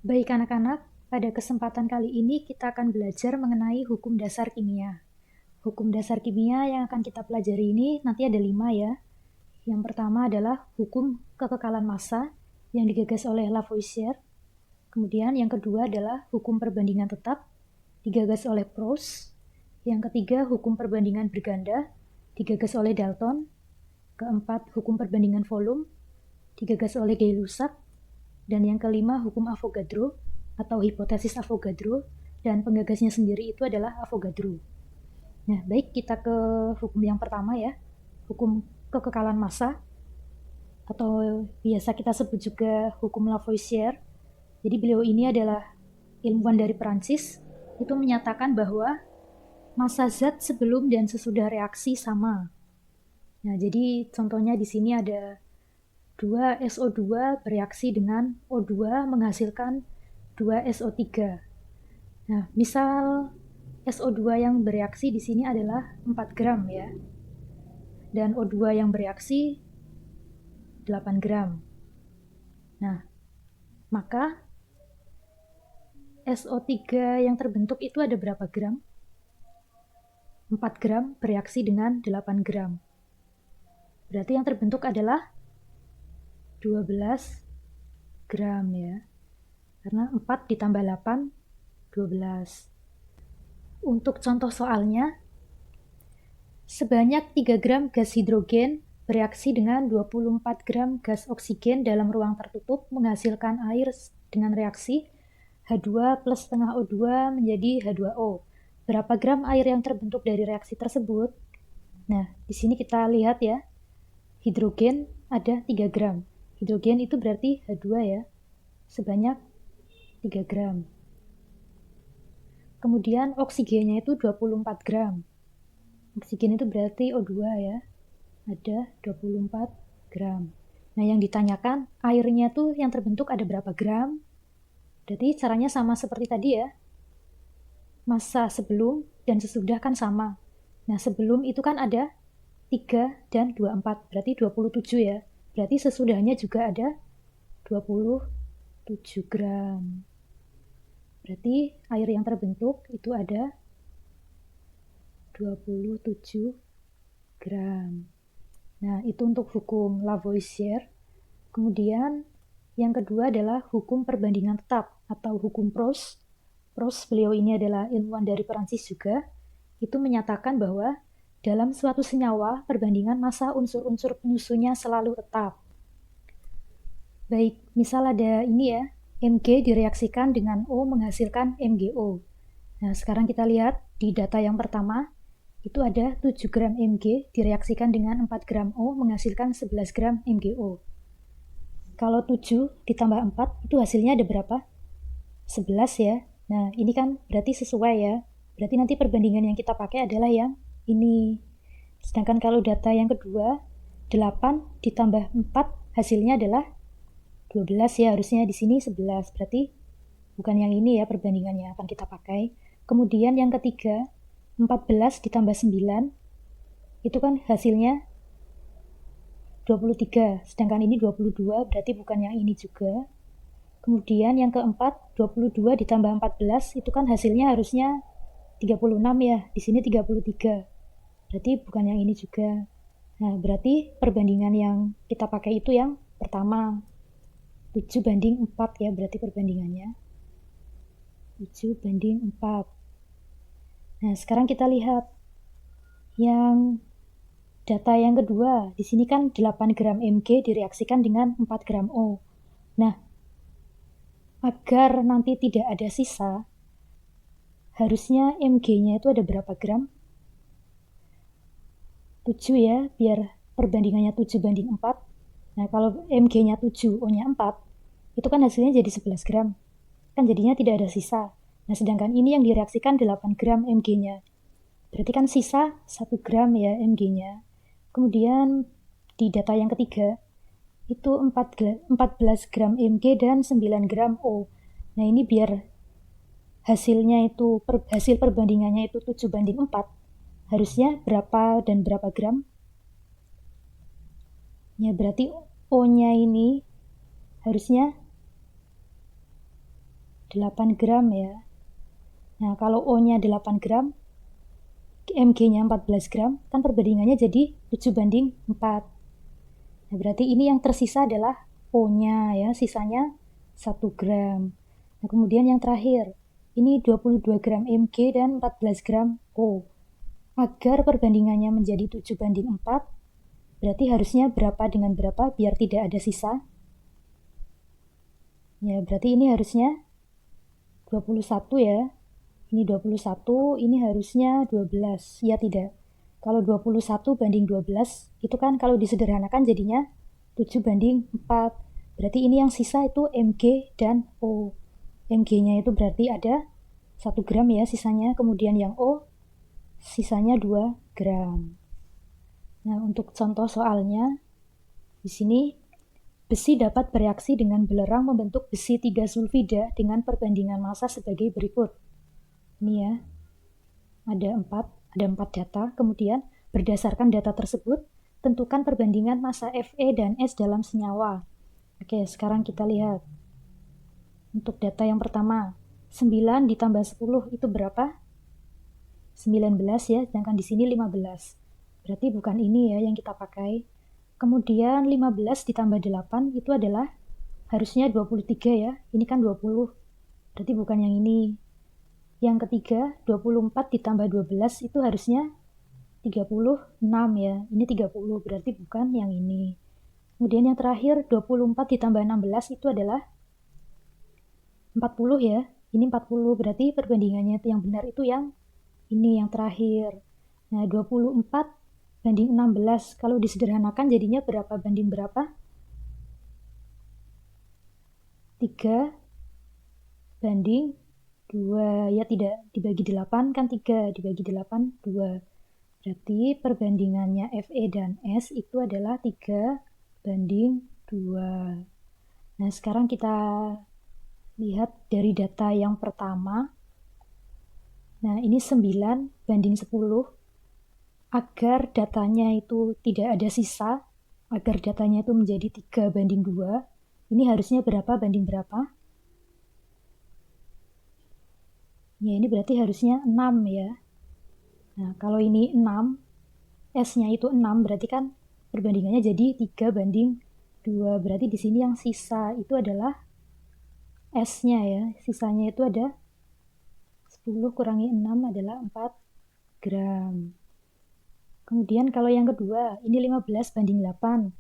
Baik anak-anak, pada kesempatan kali ini kita akan belajar mengenai hukum dasar kimia. Hukum dasar kimia yang akan kita pelajari ini nanti ada 5 ya. Yang pertama adalah hukum kekekalan massa yang digagas oleh Lavoisier. Kemudian yang kedua adalah hukum perbandingan tetap, digagas oleh Proust. Yang ketiga hukum perbandingan berganda, digagas oleh Dalton. Keempat hukum perbandingan volume, digagas oleh Gay-Lussac. Dan yang kelima hukum Avogadro atau hipotesis Avogadro, dan penggagasnya sendiri itu adalah Avogadro. Nah, baik kita ke hukum yang pertama ya, hukum kekekalan massa atau biasa kita sebut juga hukum Lavoisier. Jadi beliau ini adalah ilmuwan dari Perancis, itu menyatakan bahwa massa zat sebelum dan sesudah reaksi sama. Nah, jadi contohnya di sini ada 2SO2 bereaksi dengan O2 menghasilkan 2SO3. Nah, misal SO2 yang bereaksi di sini adalah 4 gram ya. Dan O2 yang bereaksi 8 gram. Nah, maka SO3 yang terbentuk itu ada berapa gram? 4 gram bereaksi dengan 8 gram. Berarti yang terbentuk adalah 12 gram ya. Karena 4 ditambah 8, 12. Untuk contoh soalnya, sebanyak 3 gram gas hidrogen bereaksi dengan 24 gram gas oksigen dalam ruang tertutup menghasilkan air dengan reaksi H2 plus setengah O2 menjadi H2O. Berapa gram air yang terbentuk dari reaksi tersebut? Nah, di sini kita lihat ya, hidrogen ada 3 gram. Hidrogen itu berarti H2 ya, sebanyak 3 gram. Kemudian oksigennya itu 24 gram. Oksigen itu berarti O2 ya, ada 24 gram. Nah, yang ditanyakan airnya tuh yang terbentuk ada berapa gram? Berarti caranya sama seperti tadi ya. Massa sebelum dan sesudah kan sama. Nah, sebelum itu kan ada 3 dan 24, berarti 27 ya. Berarti sesudahnya juga ada 27 gram. Berarti air yang terbentuk itu ada 27 gram. Nah, itu untuk hukum Lavoisier. Kemudian yang kedua adalah hukum perbandingan tetap atau hukum Proust. Proust, beliau ini adalah ilmuwan dari Perancis juga. Itu menyatakan bahwa dalam suatu senyawa, perbandingan massa unsur-unsur penyusunnya selalu tetap. Baik, misal ada ini ya, Mg direaksikan dengan O menghasilkan MgO. Nah, sekarang kita lihat di data yang pertama, itu ada 7 gram Mg direaksikan dengan 4 gram O menghasilkan 11 gram MgO. Kalau 7 ditambah 4, itu hasilnya ada berapa? 11 ya. Nah, ini kan berarti sesuai ya. Berarti nanti perbandingan yang kita pakai adalah yang ini. Sedangkan kalau data yang kedua, 8 ditambah 4 hasilnya adalah 12 ya, harusnya di sini 11. Berarti bukan yang ini ya perbandingannya akan kita pakai. Kemudian yang ketiga, 14 ditambah 9 itu kan hasilnya 23. Sedangkan ini 22, berarti bukan yang ini juga. Kemudian yang keempat, 22 ditambah 14 itu kan hasilnya harusnya 36 ya. Di sini 33. Berarti bukan yang ini juga. Nah, berarti perbandingan yang kita pakai itu yang pertama. 7 banding 4 ya, berarti perbandingannya. 7 banding 4. Nah, sekarang kita lihat yang data yang kedua. Di sini kan 8 gram Mg direaksikan dengan 4 gram O. Nah, agar nanti tidak ada sisa, harusnya Mg-nya itu ada berapa gram? 7 ya, biar perbandingannya 7 banding 4. Nah, kalau Mg-nya 7, O-nya 4, itu kan hasilnya jadi 11 gram. Kan jadinya tidak ada sisa. Nah, sedangkan ini yang direaksikan 8 gram Mg-nya. Berarti kan sisa 1 gram ya Mg-nya. Kemudian di data yang ketiga, itu 14 gram Mg dan 9 gram O. Nah, ini biar hasilnya itu, hasil perbandingannya itu 7 banding 4, harusnya berapa dan berapa gram? Ya, berarti O-nya ini harusnya 8 gram ya. Nah, kalau O-nya 8 gram, Mg-nya 14 gram, kan perbandingannya jadi 7:4. Nah, berarti ini yang tersisa adalah O-nya ya, sisanya 1 gram. Nah, kemudian yang terakhir, ini 22 gram Mg dan 14 gram O. Agar perbandingannya menjadi 7:4, berarti harusnya berapa dengan berapa biar tidak ada sisa? Ya, berarti ini harusnya 21 ya. Ini 21, ini harusnya 12. Ya tidak. Kalau 21:12, itu kan kalau disederhanakan jadinya 7:4. Berarti ini yang sisa itu Mg dan O. Mg-nya itu berarti ada 1 gram ya sisanya. Kemudian yang O, sisanya 2 gram. Nah, untuk contoh soalnya, di sini besi dapat bereaksi dengan belerang membentuk besi 3 sulfida dengan perbandingan massa sebagai berikut. Ini ya, ada 4 data. Kemudian berdasarkan data tersebut, tentukan perbandingan massa Fe dan S dalam senyawa. Oke, sekarang kita lihat. Untuk data yang pertama, 9 ditambah 10 itu berapa? 19 ya, sedangkan di sini 15. Berarti bukan ini ya yang kita pakai. Kemudian 15 ditambah 8 itu adalah harusnya 23 ya. Ini kan 20. Berarti bukan yang ini. Yang ketiga, 24 ditambah 12 itu harusnya 36 ya. Ini 30, berarti bukan yang ini. Kemudian yang terakhir, 24 ditambah 16 itu adalah 40 ya. Ini 40, berarti perbandingannya itu yang benar itu yang ini, yang terakhir. Nah, 24 banding 16. Kalau disederhanakan jadinya berapa banding berapa? 3 banding 2. Ya tidak, dibagi 8 kan 3, dibagi 8, 2. Berarti perbandingannya Fe dan S itu adalah 3:2. Nah, sekarang kita lihat dari data yang pertama. Nah, ini 9:10. Agar datanya itu tidak ada sisa, agar datanya itu menjadi 3:2, ini harusnya berapa banding berapa? Ya, ini berarti harusnya 6 ya. Nah, kalau ini 6, S-nya itu 6, berarti kan perbandingannya jadi 3:2. Berarti di sini yang sisa itu adalah S-nya ya. Sisanya itu ada 10 kurangi 6 adalah 4 gram. Kemudian kalau yang kedua, ini 15:8.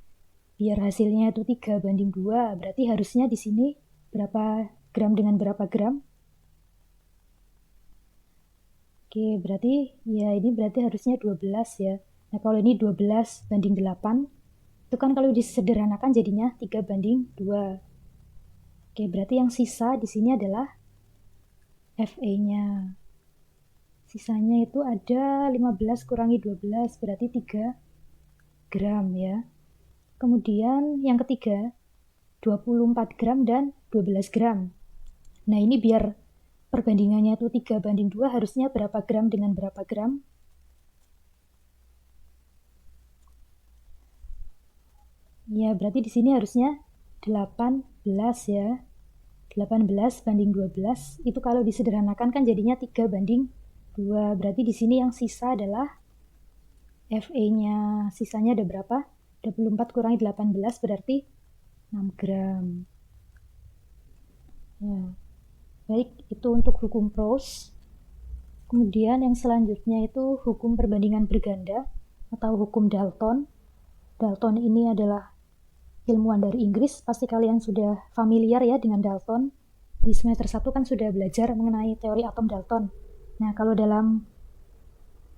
Biar hasilnya itu 3:2, berarti harusnya di sini berapa gram dengan berapa gram? Oke, berarti ya ini berarti harusnya 12 ya. Nah, kalau ini 12:8, itu kan kalau disederhanakan jadinya 3:2. Oke, berarti yang sisa di sini adalah Fe-nya. Sisanya itu ada 15 kurangi 12, berarti 3 gram ya. Kemudian yang ketiga, 24 gram dan 12 gram. Nah, ini biar perbandingannya itu 3:2, harusnya berapa gram dengan berapa gram? Ya, berarti di sini harusnya 18 ya. 18:12. Itu kalau disederhanakan kan jadinya 3:2. Berarti di sini yang sisa adalah Fe-nya. Sisanya ada berapa? 24 kurangi 18 berarti 6 gram. Ya. Baik, itu untuk hukum Proust. Kemudian yang selanjutnya itu hukum perbandingan berganda atau hukum Dalton. Dalton ini adalah ilmuwan dari Inggris. Pasti kalian sudah familiar ya dengan Dalton. Di semester 1 kan sudah belajar mengenai teori atom Dalton. Nah, kalau dalam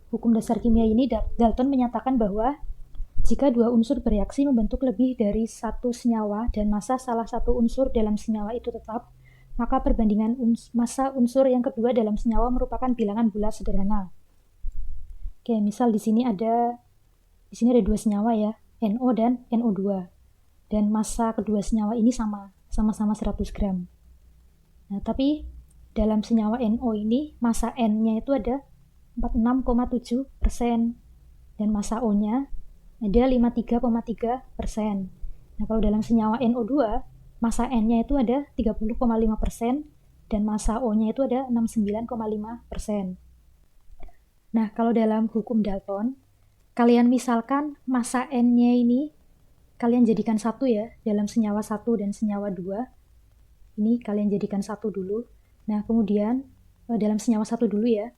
hukum dasar kimia ini, Dalton menyatakan bahwa jika dua unsur bereaksi membentuk lebih dari satu senyawa dan massa salah satu unsur dalam senyawa itu tetap, maka perbandingan massa unsur yang kedua dalam senyawa merupakan bilangan bulat sederhana. Oke, misal di sini ada 2 senyawa ya, NO dan NO2. Dan massa kedua senyawa ini sama-sama 100 gram. Nah, tapi dalam senyawa NO ini massa N-nya itu ada 46,7% dan massa O-nya ada 53,3%. Nah, kalau dalam senyawa NO2, massa N-nya itu ada 30,5% dan massa O-nya itu ada 69,5%. Nah, kalau dalam hukum Dalton, kalian misalkan massa N-nya ini kalian jadikan satu ya, dalam senyawa 1 dan senyawa 2. Ini kalian jadikan satu dulu. Nah, kemudian dalam senyawa 1 dulu ya.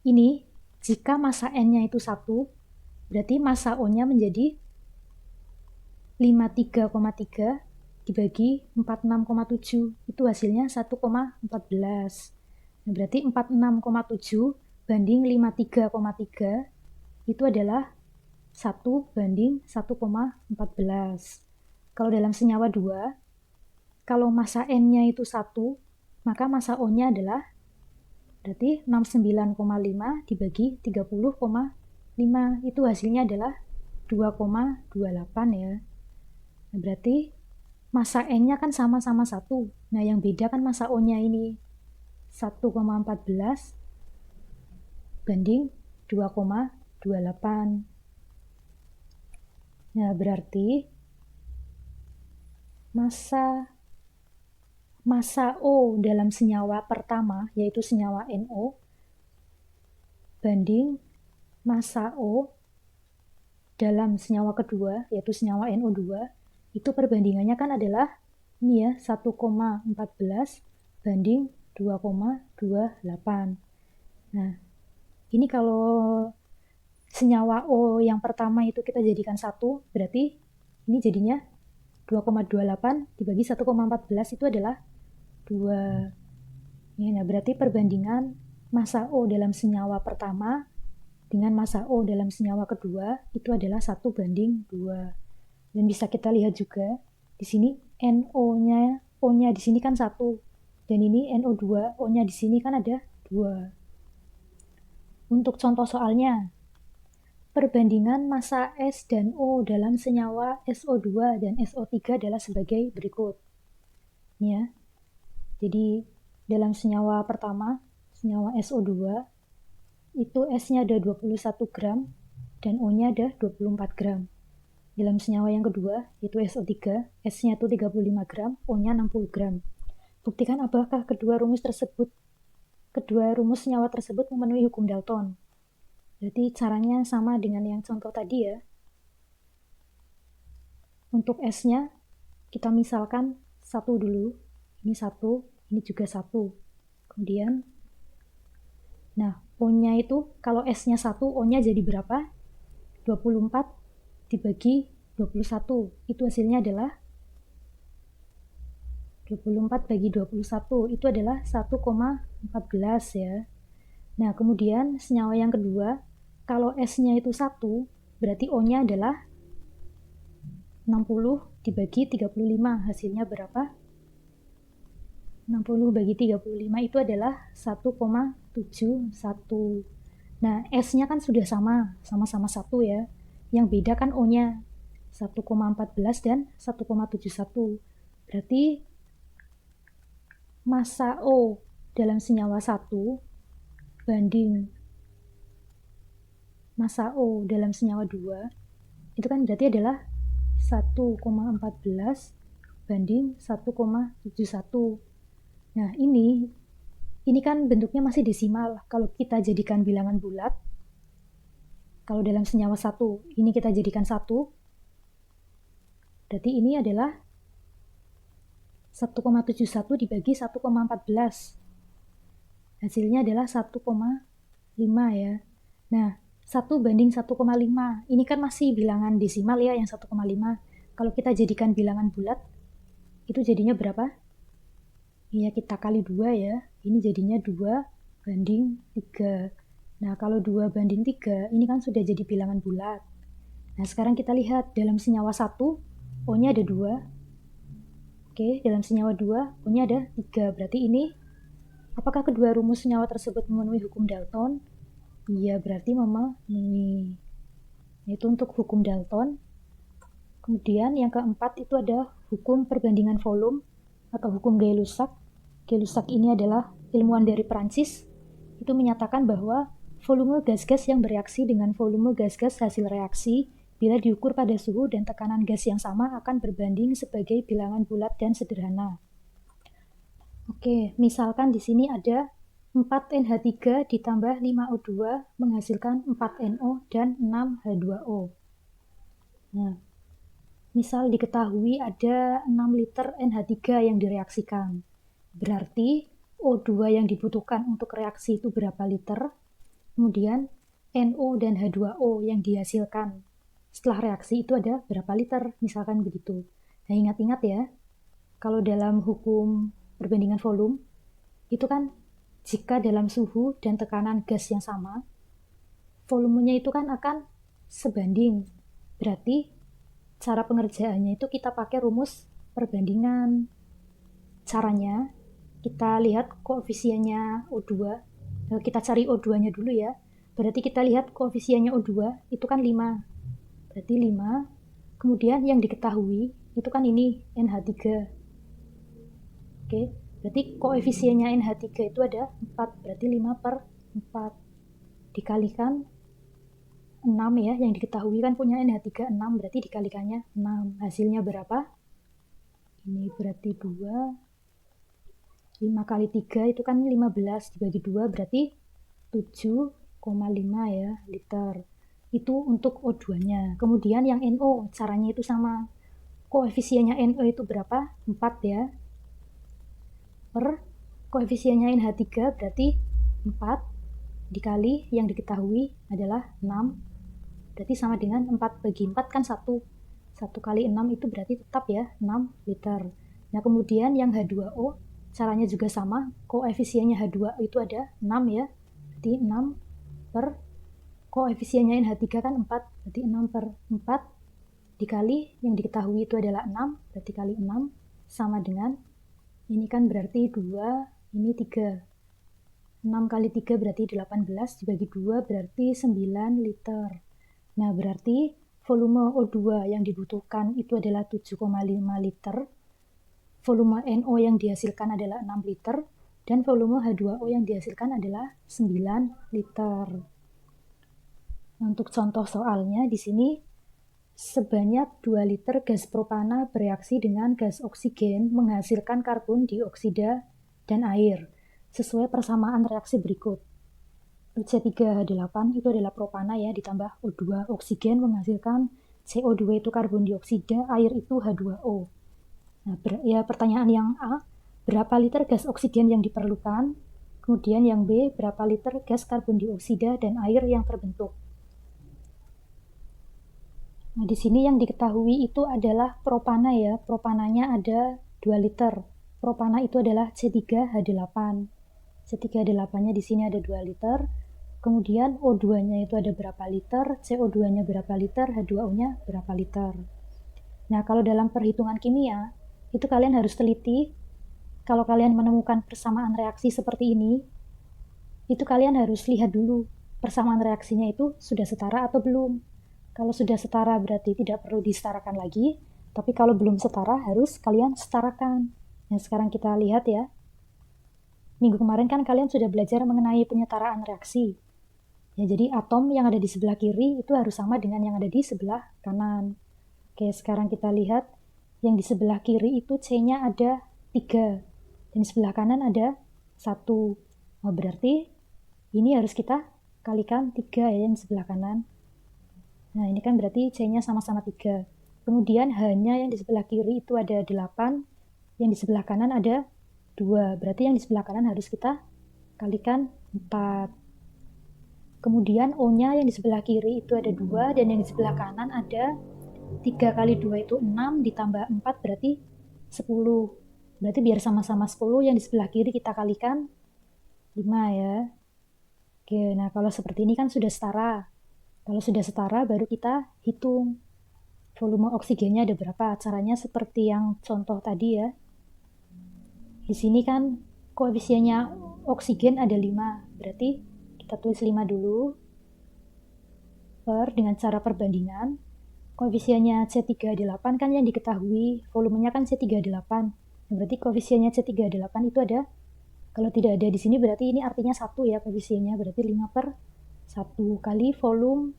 Ini jika massa N-nya itu 1, berarti massa O-nya menjadi 53,3 dibagi 46,7. Itu hasilnya 1,14. Nah, berarti 46,7 banding 53,3 itu adalah 1 banding 1,14. Kalau dalam senyawa 2, kalau massa N-nya itu 1, maka massa O-nya adalah berarti 69,5 dibagi 30,5. Itu hasilnya adalah 2,28 ya. Nah, berarti massa N-nya kan sama-sama 1. Nah, yang beda kan massa O-nya ini 1,14 banding 2,28. Nah, berarti massa O dalam senyawa pertama, yaitu senyawa NO, banding massa O dalam senyawa kedua, yaitu senyawa NO2, itu perbandingannya kan adalah ini ya, 1,14 banding 2,28. Nah, ini kalau senyawa O yang pertama itu kita jadikan 1, berarti ini jadinya 2,28 dibagi 1,14 itu adalah 2. Nah, berarti perbandingan massa O dalam senyawa pertama dengan massa O dalam senyawa kedua itu adalah 1 banding 2. Dan bisa kita lihat juga di sini NO-nya, O-nya di sini kan 1. Dan ini NO2, O-nya di sini kan ada 2. Untuk contoh soalnya, perbandingan massa S dan O dalam senyawa SO2 dan SO3 adalah sebagai berikut. Ini ya. Jadi dalam senyawa pertama, senyawa SO2, itu S-nya ada 21 gram dan O-nya ada 24 gram. Dalam senyawa yang kedua, yaitu SO3, S-nya itu 35 gram, O-nya 60 gram. Buktikan apakah kedua rumus senyawa tersebut memenuhi hukum Dalton. Berarti caranya sama dengan yang contoh tadi ya. Untuk S-nya, kita misalkan 1 dulu. Ini 1, ini juga 1. Kemudian, nah, O-nya itu, kalau S-nya 1, O-nya jadi berapa? 24 dibagi 21. Itu hasilnya adalah 24 bagi 21. Itu adalah 1,14 ya. Nah, kemudian senyawa yang kedua, kalau S-nya itu 1, berarti O-nya adalah 60 dibagi 35. Hasilnya berapa? 60 bagi 35 itu adalah 1,71. Nah, S-nya kan sudah sama-sama 1 ya. Yang beda kan O-nya 1,14 dan 1,71. Berarti massa O dalam senyawa 1 banding massa O dalam senyawa 2 itu kan berarti adalah 1,14 banding 1,71. Nah, ini kan bentuknya masih desimal. Kalau kita jadikan bilangan bulat, kalau dalam senyawa 1 ini kita jadikan 1, berarti ini adalah 1,71 dibagi 1,14. Hasilnya adalah 1,5 ya. Nah, 1 banding 1,5. Ini kan masih bilangan desimal ya, yang 1,5. Kalau kita jadikan bilangan bulat, itu jadinya berapa? Ya, kita kali 2 ya. Ini jadinya 2 banding 3. Nah, kalau 2 banding 3, ini kan sudah jadi bilangan bulat. Nah, sekarang kita lihat dalam senyawa 1, O-nya ada 2. Oke, dalam senyawa 2, O-nya ada 3. Berarti ini, apakah kedua rumus senyawa tersebut memenuhi hukum Dalton? Iya, berarti memenuhi. Itu untuk hukum Dalton. Kemudian yang keempat itu ada hukum perbandingan volume atau hukum Gay-Lussac. Gay-Lussac ini adalah ilmuwan dari Prancis. Itu menyatakan bahwa volume gas-gas yang bereaksi dengan volume gas-gas hasil reaksi bila diukur pada suhu dan tekanan gas yang sama akan berbanding sebagai bilangan bulat dan sederhana. Oke, misalkan di sini ada 4NH3 ditambah 5O2 menghasilkan 4NO dan 6H2O. Nah, misal diketahui ada 6 liter NH3 yang direaksikan. Berarti O2 yang dibutuhkan untuk reaksi itu berapa liter? Kemudian NO dan H2O yang dihasilkan setelah reaksi itu ada berapa liter? Misalkan begitu. Nah, ingat-ingat ya, kalau dalam hukum perbandingan volume, itu kan jika dalam suhu dan tekanan gas yang sama, volumenya itu kan akan sebanding. Berarti cara pengerjaannya itu kita pakai rumus perbandingan. Caranya, kita lihat koefisiennya O2. Kita cari O2-nya dulu ya. Berarti kita lihat koefisiennya O2 itu kan 5. Berarti 5. Kemudian yang diketahui itu kan ini NH3. Oke, berarti koefisiennya NH3 itu ada 4, berarti 5/4 dikalikan 6 ya, yang diketahui kan punya NH3 6, berarti dikalikannya 6. Hasilnya berapa? Ini berarti 2. 5 kali 3 itu kan 15, dibagi 2 berarti 7,5 ya liter. Itu untuk O2-nya. Kemudian yang NO, caranya itu sama. Koefisiennya NO itu berapa? 4 ya. Per koefisiennya NH3 berarti 4 dikali yang diketahui adalah 6, berarti sama dengan 4 bagi 4 kan 1 kali 6 itu berarti tetap ya 6 liter. Nah, kemudian yang H2O caranya juga sama, koefisiennya H2O itu ada 6 ya, berarti 6 per koefisiennya NH3 kan 4, berarti 6/4 dikali yang diketahui itu adalah 6, berarti kali 6 sama dengan ini kan berarti 2, ini 3. 6 kali 3 berarti 18, dibagi 2 berarti 9 liter. Nah, berarti volume O2 yang dibutuhkan itu adalah 7,5 liter. Volume NO yang dihasilkan adalah 6 liter. Dan volume H2O yang dihasilkan adalah 9 liter. Untuk contoh soalnya di sini sebanyak 2 liter gas propana bereaksi dengan gas oksigen menghasilkan karbon dioksida dan air sesuai persamaan reaksi berikut. C3H8 itu adalah propana ya, ditambah O2 oksigen menghasilkan CO2 itu karbon dioksida, air itu H2O. Nah, ya pertanyaan yang A, berapa liter gas oksigen yang diperlukan? Kemudian yang B, berapa liter gas karbon dioksida dan air yang terbentuk? Nah, di sini yang diketahui itu adalah propana ya. Propananya ada 2 liter. Propana itu adalah C3H8. C3H8-nya di sini ada 2 liter. Kemudian O2-nya itu ada berapa liter, CO2-nya berapa liter, H2O-nya berapa liter. Nah, kalau dalam perhitungan kimia, itu kalian harus teliti. Kalau kalian menemukan persamaan reaksi seperti ini, itu kalian harus lihat dulu persamaan reaksinya itu sudah setara atau belum. Kalau sudah setara berarti tidak perlu disetarakan lagi, tapi kalau belum setara harus kalian setarakan. Nah, sekarang kita lihat ya. Minggu kemarin kan kalian sudah belajar mengenai penyetaraan reaksi. Ya, jadi atom yang ada di sebelah kiri itu harus sama dengan yang ada di sebelah kanan. Oke, sekarang kita lihat yang di sebelah kiri itu C-nya ada 3 dan di sebelah kanan ada 1. Oh, berarti ini harus kita kalikan 3 ya yang di sebelah kanan. Nah, ini kan berarti C-nya sama-sama 3. Kemudian H-nya yang di sebelah kiri itu ada 8, yang di sebelah kanan ada 2. Berarti yang di sebelah kanan harus kita kalikan 4. Kemudian O-nya yang di sebelah kiri itu ada 2, dan yang di sebelah kanan ada 3 kali 2 itu 6, ditambah 4 berarti 10. Berarti biar sama-sama 10, yang di sebelah kiri kita kalikan 5 ya. Oke, nah kalau seperti ini kan sudah setara. Kalau sudah setara baru kita hitung volume oksigennya ada berapa. Caranya seperti yang contoh tadi ya. Di sini kan koefisiennya oksigen ada 5. Berarti kita tulis 5 dulu. Dengan cara perbandingan. Koefisiennya C3H8 kan yang diketahui. Volumenya kan C3H8. Berarti koefisiennya C3H8 itu ada. Kalau tidak ada di sini berarti ini artinya 1 ya koefisiennya. Berarti 5/1 kali volume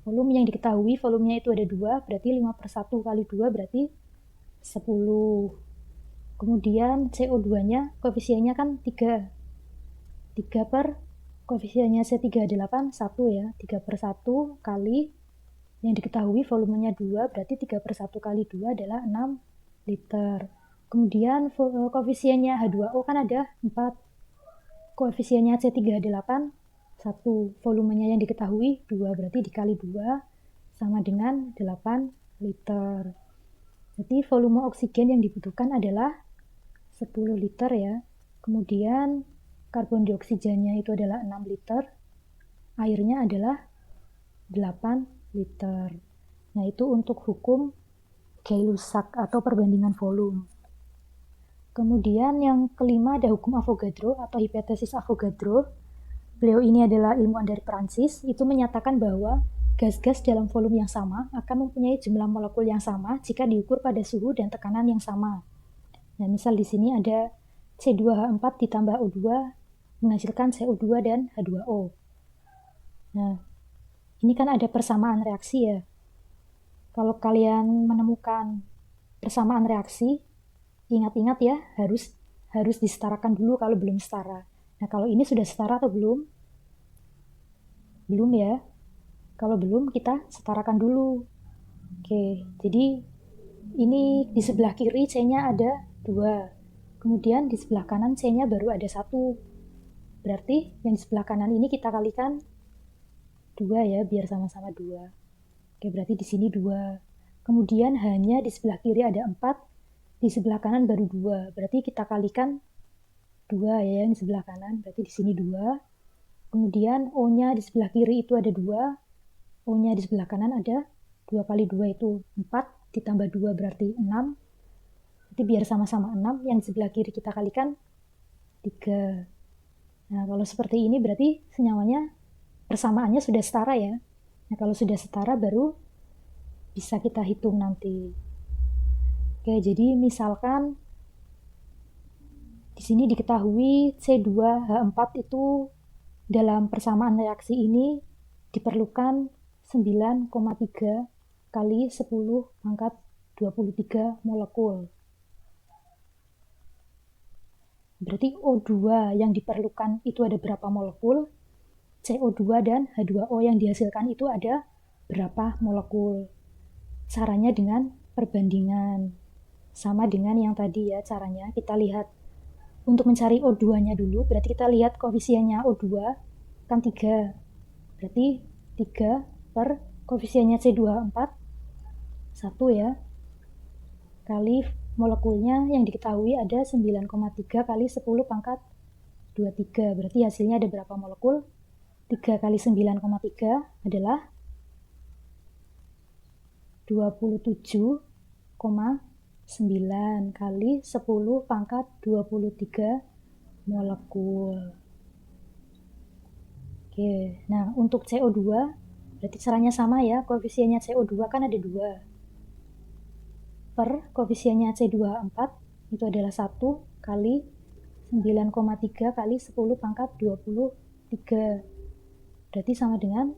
yang diketahui, volumenya itu ada 2, berarti 5/1 kali 2 berarti 10. Kemudian CO2-nya koefisiennya kan 3. 3 per koefisiennya C3H8 1 ya. 3 per 1 kali yang diketahui volumenya 2, berarti 3 per 1 kali 2 adalah 6 liter. Kemudian koefisiennya H2O kan ada 4. Koefisiennya C3H8 1. Volumenya yang diketahui 2, berarti dikali 2 sama dengan 8 liter. Jadi volume oksigen yang dibutuhkan adalah 10 liter ya. Kemudian karbon dioksigennya itu adalah 6 liter. Airnya adalah 8 liter. Nah, itu untuk hukum Gay-Lussac atau perbandingan volume. Kemudian yang kelima ada hukum Avogadro atau hipotesis Avogadro. Beliau ini adalah ilmuwan dari Prancis, itu menyatakan bahwa gas-gas dalam volume yang sama akan mempunyai jumlah molekul yang sama jika diukur pada suhu dan tekanan yang sama. Nah, misal di sini ada C2H4 ditambah O2 menghasilkan CO2 dan H2O. Nah, ini kan ada persamaan reaksi ya. Kalau kalian menemukan persamaan reaksi, ingat-ingat ya, harus disetarakan dulu kalau belum setara. Nah, kalau ini sudah setara atau belum? Belum ya. Kalau belum, kita setarakan dulu. Oke, jadi ini di sebelah kiri C-nya ada 2. Kemudian di sebelah kanan C-nya baru ada 1. Berarti yang di sebelah kanan ini kita kalikan 2 ya, biar sama-sama 2. Oke, berarti di sini 2. Kemudian H-nya di sebelah kiri ada 4. Di sebelah kanan baru 2. Berarti kita kalikan 2 ya yang di sebelah kanan. Berarti di sini 2. Kemudian O-nya di sebelah kiri itu ada 2. O-nya di sebelah kanan ada 2 kali 2 itu 4, ditambah 2 berarti 6. Jadi biar sama-sama 6, yang di sebelah kiri kita kalikan 3. Nah, kalau seperti ini berarti senyawanya persamaannya sudah setara ya. Nah, kalau sudah setara baru bisa kita hitung nanti. Oke, jadi misalkan di sini diketahui C2H4 itu dalam persamaan reaksi ini diperlukan 9,3 kali 10 pangkat 23 molekul. Berarti O2 yang diperlukan itu ada berapa molekul? CO2 dan H2O yang dihasilkan itu ada berapa molekul? Caranya dengan perbandingan. Sama dengan yang tadi ya caranya. Kita lihat untuk mencari O2-nya dulu, berarti kita lihat koefisiennya O2 kan 3. Berarti 3 per koefisiennya C2H4 1 ya, kali molekulnya yang diketahui ada 9,3 kali 10 pangkat 23. Berarti hasilnya ada berapa molekul? 3 kali 9,3 adalah 27,9 kali 10 pangkat 23 molekul. Oke, nah untuk CO2 berarti caranya sama ya, koefisiennya CO2 kan ada 2. Per koefisiennya C2H4 itu adalah 1 kali 9,3 kali 10 pangkat 23. Berarti sama dengan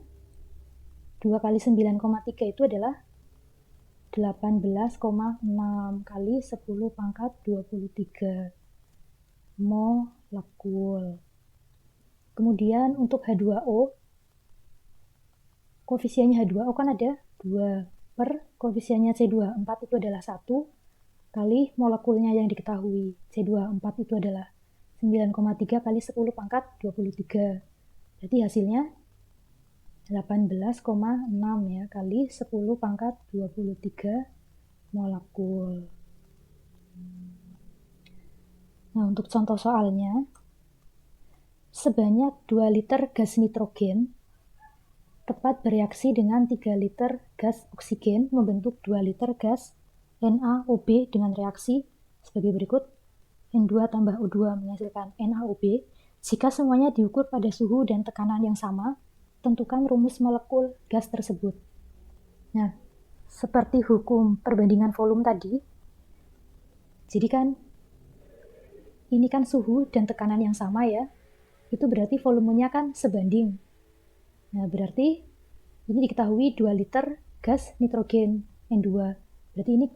2 kali 9,3 itu adalah 18,6 kali 10 pangkat 23 molekul. Kemudian untuk H2O, koefisiennya H2O kan ada 2 per koefisiennya C2H4 itu adalah 1 kali molekulnya yang diketahui. C2H4 itu adalah 9,3 kali 10 pangkat 23. Berarti hasilnya 18,6 ya kali 10 pangkat 23 molekul. Nah, untuk contoh soalnya, sebanyak 2 liter gas nitrogen tepat bereaksi dengan 3 liter gas oksigen membentuk 2 liter gas NaOB dengan reaksi sebagai berikut. N2 tambah O2 menghasilkan NaOB. Jika semuanya diukur pada suhu dan tekanan yang sama, tentukan rumus molekul gas tersebut. Nah, seperti hukum perbandingan volume tadi, jadi kan ini kan suhu dan tekanan yang sama ya, itu berarti volumenya kan sebanding. Nah, berarti ini diketahui 2 liter gas nitrogen N2.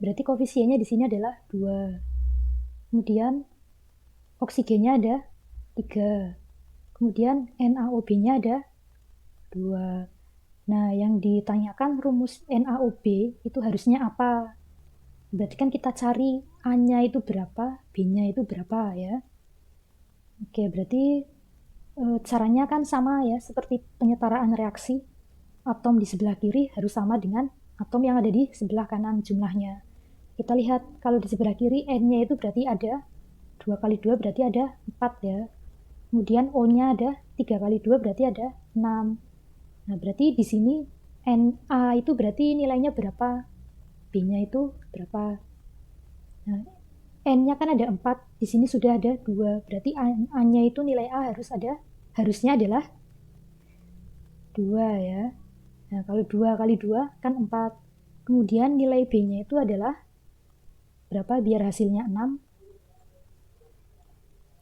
Berarti koefisiennya di sini adalah 2. Kemudian oksigennya ada 3. Kemudian NaOB-nya ada 2. Nah, yang ditanyakan rumus NaOB itu harusnya apa? Berarti kan kita cari A-nya itu berapa, B-nya itu berapa ya. Oke, berarti caranya kan sama ya, seperti penyetaraan reaksi. Atom di sebelah kiri harus sama dengan atom yang ada di sebelah kanan jumlahnya. Kita lihat kalau di sebelah kiri N-nya itu berarti ada 2 kali 2 berarti ada 4 ya. Kemudian O-nya ada 3 kali 2 berarti ada 6. Nah, berarti di sini Na itu berarti nilainya berapa? B-nya itu berapa? Nah, N-nya kan ada 4, di sini sudah ada 2. Berarti A-nya itu nilai A harusnya adalah 2 ya. Nah, kalau 2 kali 2 kan 4. Kemudian nilai B-nya itu adalah berapa biar hasilnya 6?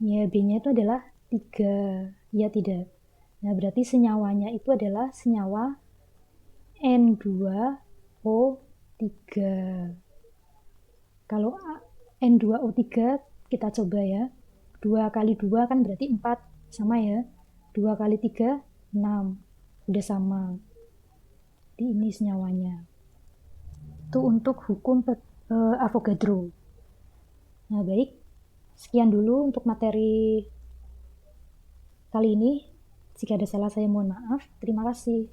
Ya, B-nya itu adalah 3. Ya, tidak. Nah, berarti senyawanya itu adalah senyawa N2O3. Kalau N2O3 kita coba ya. 2 kali 2 kan berarti 4. Sama ya. 2 kali 3, 6. Udah sama. Jadi ini senyawanya. Itu untuk hukum Avogadro. Nah, baik. Sekian dulu untuk materi kali ini. Jika ada salah saya mohon maaf. Terima kasih.